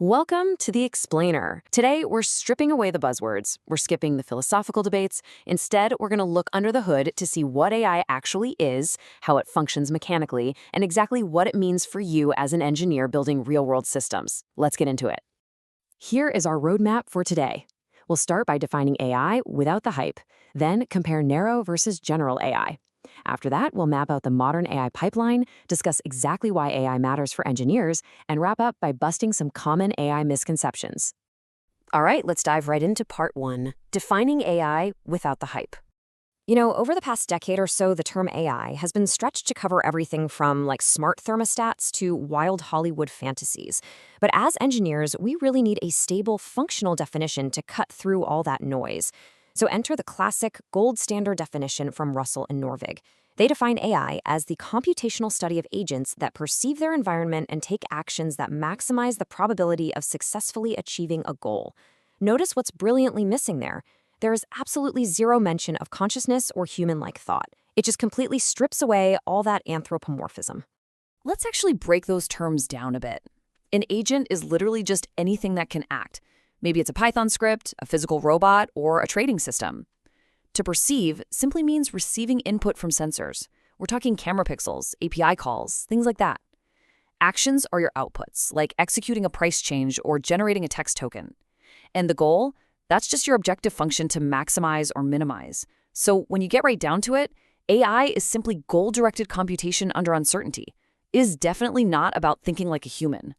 Welcome to The Explainer. Today, we're stripping away the buzzwords. We're skipping the philosophical debates. Instead, we're going to look under the hood to see what AI actually is, how it functions mechanically, and exactly what it means for you as an engineer building real-world systems. Let's get into it. Here is our roadmap for today. We'll start by defining AI without the hype, then compare narrow versus general AI. After that, we'll map out the modern AI pipeline, discuss exactly why AI matters for engineers, and wrap up by busting some common AI misconceptions. All right, let's dive right into part one, defining AI without the hype. Over the past decade or so, the term AI has been stretched to cover everything from smart thermostats to wild Hollywood fantasies. But as engineers, we really need a stable, functional definition to cut through all that noise. So enter the classic gold standard definition from Russell and Norvig. They define AI as the computational study of agents that perceive their environment and take actions that maximize the probability of successfully achieving a goal. Notice what's brilliantly missing there. There is absolutely zero mention of consciousness or human-like thought. It just completely strips away all that anthropomorphism. Let's actually break those terms down a bit. An agent is literally just anything that can act. Maybe it's a Python script, a physical robot, or a trading system. To perceive simply means receiving input from sensors. We're talking camera pixels, API calls, things like that. Actions are your outputs, like executing a price change or generating a text token. And the goal? That's just your objective function to maximize or minimize. So when you get right down to it, AI is simply goal-directed computation under uncertainty. It is definitely not about thinking like a human.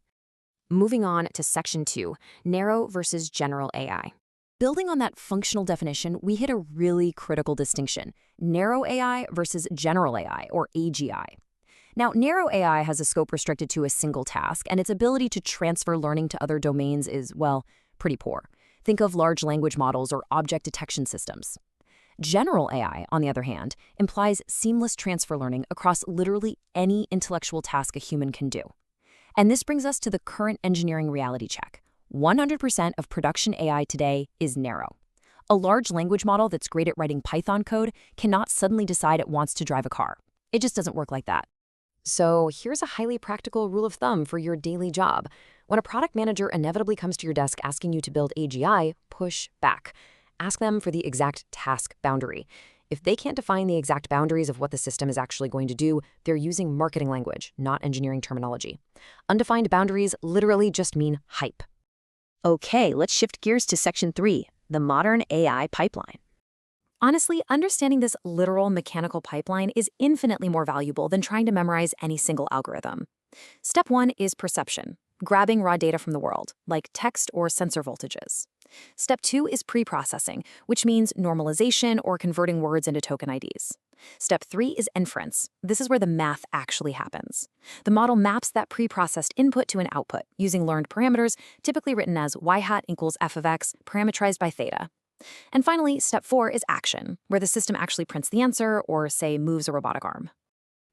Moving on to section 2, narrow versus general AI. Building on that functional definition, we hit a really critical distinction, narrow AI versus general AI, or AGI. Now, narrow AI has a scope restricted to a single task, and its ability to transfer learning to other domains is, well, pretty poor. Think of large language models or object detection systems. General AI, on the other hand, implies seamless transfer learning across literally any intellectual task a human can do. And this brings us to the current engineering reality check. 100% of production AI today is narrow. A large language model that's great at writing Python code cannot suddenly decide it wants to drive a car. It just doesn't work like that. So here's a highly practical rule of thumb for your daily job. When a product manager inevitably comes to your desk asking you to build AGI, push back. Ask them for the exact task boundary. If they can't define the exact boundaries of what the system is actually going to do, they're using marketing language, not engineering terminology. Undefined boundaries literally just mean hype. Okay, let's shift gears to section 3, the modern AI pipeline. Honestly, understanding this literal mechanical pipeline is infinitely more valuable than trying to memorize any single algorithm. Step 1 is perception, grabbing raw data from the world, like text or sensor voltages. Step 2 is pre-processing, which means normalization or converting words into token IDs. Step 3 is inference. This is where the math actually happens. The model maps that pre-processed input to an output using learned parameters, typically written as y hat equals f of x, parameterized by theta. And finally, step 4 is action, where the system actually prints the answer or, say, moves a robotic arm.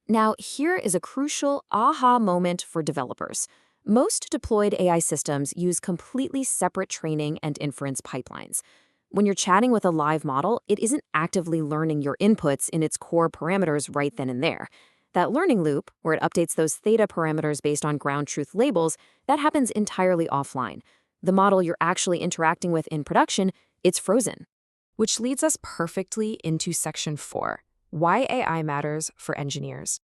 Now, here is a crucial aha moment for developers. Most deployed AI systems use completely separate training and inference pipelines. When you're chatting with a live model, it isn't actively learning your inputs in its core parameters right then and there. That learning loop, where it updates those theta parameters based on ground truth labels, that happens entirely offline. The model you're actually interacting with in production, it's frozen. Which leads us perfectly into section 4, why AI matters for engineers.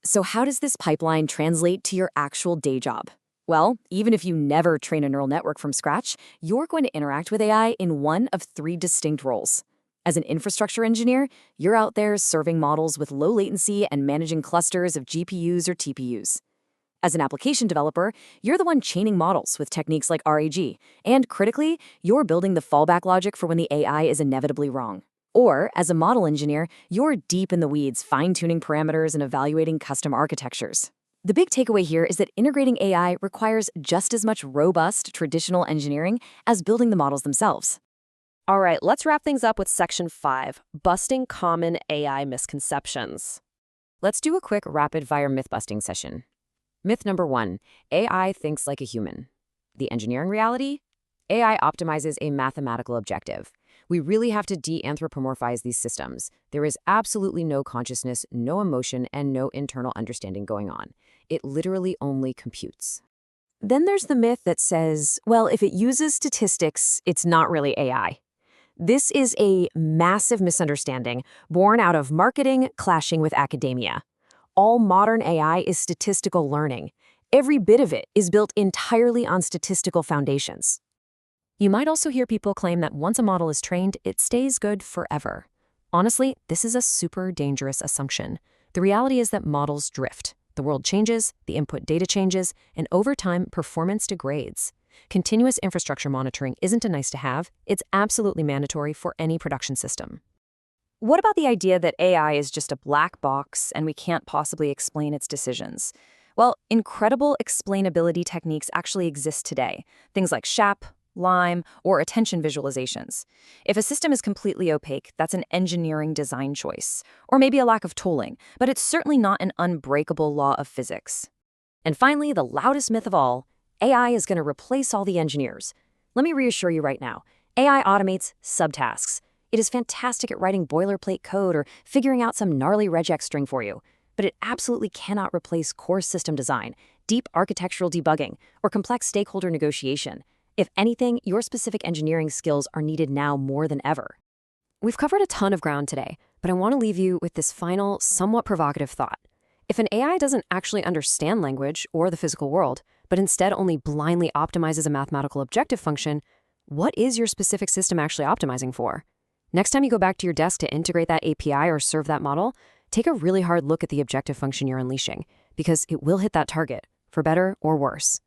So how does this pipeline translate to your actual day job? Well, even if you never train a neural network from scratch, you're going to interact with AI in one of 3 distinct roles. As an infrastructure engineer, you're out there serving models with low latency and managing clusters of GPUs or TPUs. As an application developer, you're the one chaining models with techniques like RAG, and critically, you're building the fallback logic for when the AI is inevitably wrong. Or, as a model engineer, you're deep in the weeds fine-tuning parameters and evaluating custom architectures. The big takeaway here is that integrating AI requires just as much robust traditional engineering as building the models themselves. All right, let's wrap things up with section 5, busting common AI misconceptions. Let's do a quick rapid-fire myth-busting session. Myth number 1, AI thinks like a human. The engineering reality? AI optimizes a mathematical objective. We really have to de-anthropomorphize these systems. There is absolutely no consciousness, no emotion, and no internal understanding going on. It literally only computes. Then there's the myth that says, well, if it uses statistics, it's not really AI. This is a massive misunderstanding born out of marketing clashing with academia. All modern AI is statistical learning. Every bit of it is built entirely on statistical foundations. You might also hear people claim that once a model is trained, it stays good forever. Honestly, this is a super dangerous assumption. The reality is that models drift. The world changes, the input data changes, and over time, performance degrades. Continuous infrastructure monitoring isn't a nice to have, it's absolutely mandatory for any production system. What about the idea that AI is just a black box and we can't possibly explain its decisions? Well, incredible explainability techniques actually exist today. Things like SHAP, LIME, or attention visualizations. If a system is completely opaque, that's an engineering design choice, or maybe a lack of tooling, but it's certainly not an unbreakable law of physics. And finally, the loudest myth of all, AI is going to replace all the engineers. Let me reassure you right now, AI automates subtasks. It is fantastic at writing boilerplate code or figuring out some gnarly regex string for you, but it absolutely cannot replace core system design, deep architectural debugging, or complex stakeholder negotiation. If anything, your specific engineering skills are needed now more than ever. We've covered a ton of ground today, but I want to leave you with this final, somewhat provocative thought. If an AI doesn't actually understand language or the physical world, but instead only blindly optimizes a mathematical objective function, what is your specific system actually optimizing for? Next time you go back to your desk to integrate that API or serve that model, take a really hard look at the objective function you're unleashing, because it will hit that target, for better or worse.